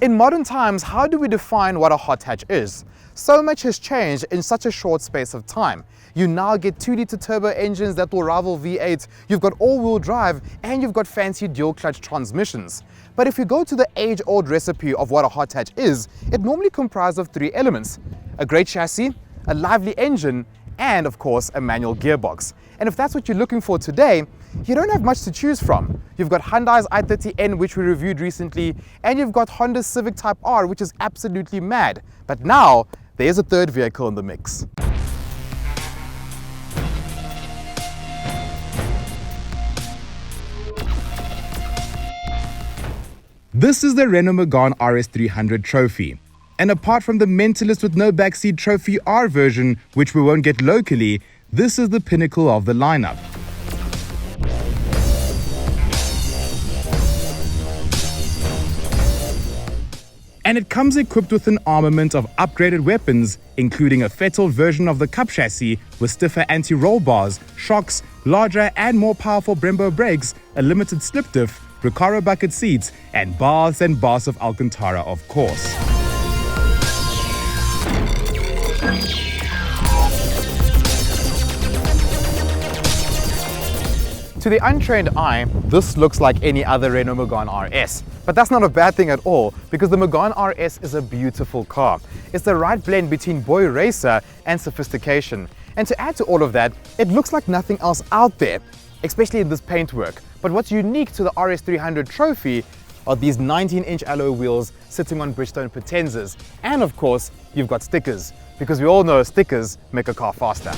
In modern times, how do we define what a hot hatch is? So much has changed in such a short space of time. You now get 2-litre turbo engines that will rival V8, you've got all-wheel drive, and you've got fancy dual-clutch transmissions. But if you go to the age-old recipe of what a hot hatch is, it normally comprises of 3 elements: a great chassis, a lively engine, and of course a manual gearbox. And if that's what you're looking for today, you don't have much to choose from. You've got Hyundai's i30N, which we reviewed recently, and you've got Honda's Civic Type R, which is absolutely mad. But now, there's a third vehicle in the mix. This is the Renault Megane R.S 300 trophy. And apart from the Mentalist with no backseat Trophy R version, which we won't get locally, this is the pinnacle of the lineup. And it comes equipped with an armament of upgraded weapons, including a Fettel version of the Cup chassis with stiffer anti-roll bars, shocks, larger and more powerful Brembo brakes, a limited slip diff, Recaro bucket seats, and baths and baths of Alcantara, of course. To the untrained eye, this looks like any other Renault Megane R.S. But that's not a bad thing at all, because the Megane R.S is a beautiful car. It's the right blend between boy racer and sophistication. And to add to all of that, it looks like nothing else out there, especially in this paintwork. But what's unique to the RS 300 trophy are these 19-inch alloy wheels sitting on Bridgestone Potenzas. And of course, you've got stickers, because we all know stickers make a car faster.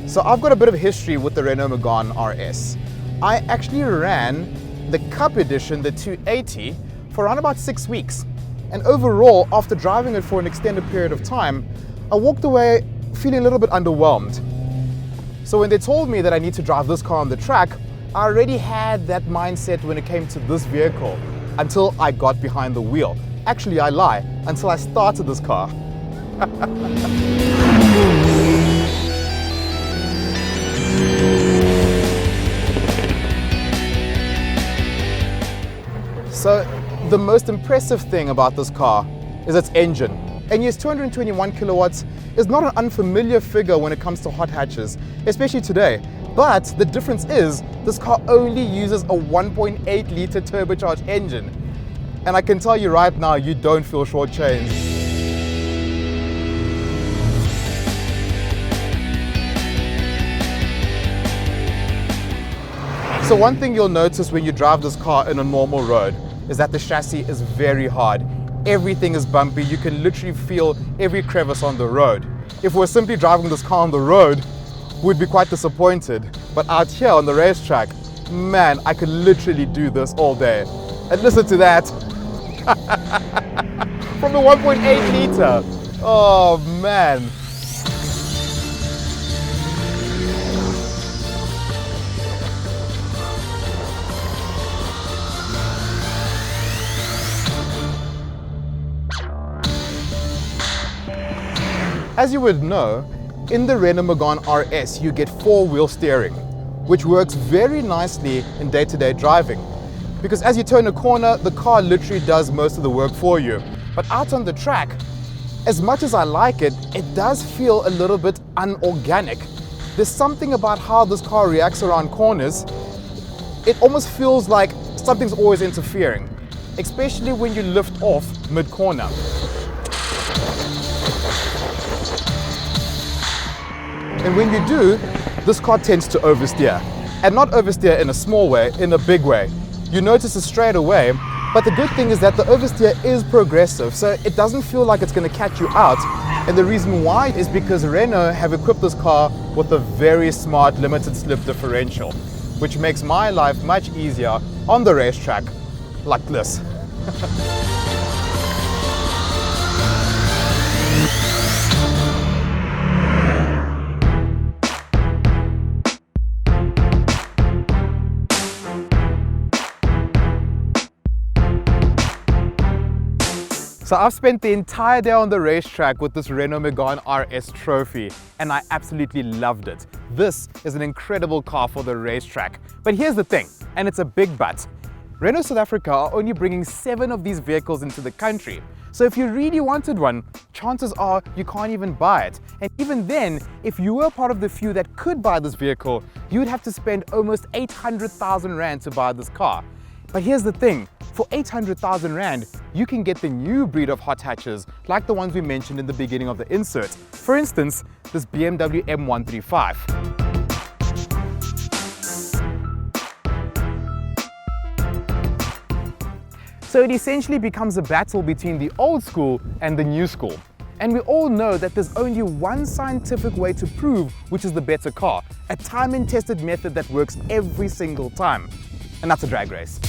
So I've got a bit of history with the Renault Megane R.S. I actually ran the Cup edition, the 280, for around about 6 weeks. And overall, after driving it for an extended period of time, I walked away feeling a little bit underwhelmed. So when they told me that I need to drive this car on the track, I already had that mindset when it came to this vehicle until I got behind the wheel. Actually, I lie, until I started this car. So the most impressive thing about this car is its engine. And yes, 221 kilowatts is not an unfamiliar figure when it comes to hot hatches, especially today. But the difference is this car only uses a 1.8-litre turbocharged engine. And I can tell you right now, you don't feel shortchanged. So one thing you'll notice when you drive this car in a normal road is that the chassis is very hard. Everything is bumpy. You can literally feel every crevice on the road. If we're simply driving this car on the road, we'd be quite disappointed. But out here on the racetrack, man, I could literally do this all day. And listen to that. From the 1.8 litre. Oh man. As you would know, in the Renault Megane R.S, you get 4-wheel steering, which works very nicely in day-to-day driving. Because as you turn a corner, the car literally does most of the work for you. But out on the track, as much as I like it, it does feel a little bit unorganic. There's something about how this car reacts around corners. It almost feels like something's always interfering, especially when you lift off mid-corner. And when you do, this car tends to oversteer. And not oversteer in a small way, in a big way. You notice it straight away, but the good thing is that the oversteer is progressive, so it doesn't feel like it's going to catch you out. And the reason why is because Renault have equipped this car with a very smart limited slip differential, which makes my life much easier on the racetrack, like this. So I've spent the entire day on the racetrack with this Renault Megane R.S trophy, and I absolutely loved it. This is an incredible car for the racetrack. But here's the thing, and it's a big but. Renault South Africa are only bringing 7 of these vehicles into the country. So if you really wanted one, chances are you can't even buy it. And even then, if you were part of the few that could buy this vehicle, you'd have to spend almost 800,000 Rand to buy this car. But here's the thing, for 800,000 Rand, you can get the new breed of hot hatches, like the ones we mentioned in the beginning of the insert. For instance, this BMW M135. So it essentially becomes a battle between the old school and the new school. And we all know that there's only one scientific way to prove which is the better car, a time and tested method that works every single time. And that's a drag race.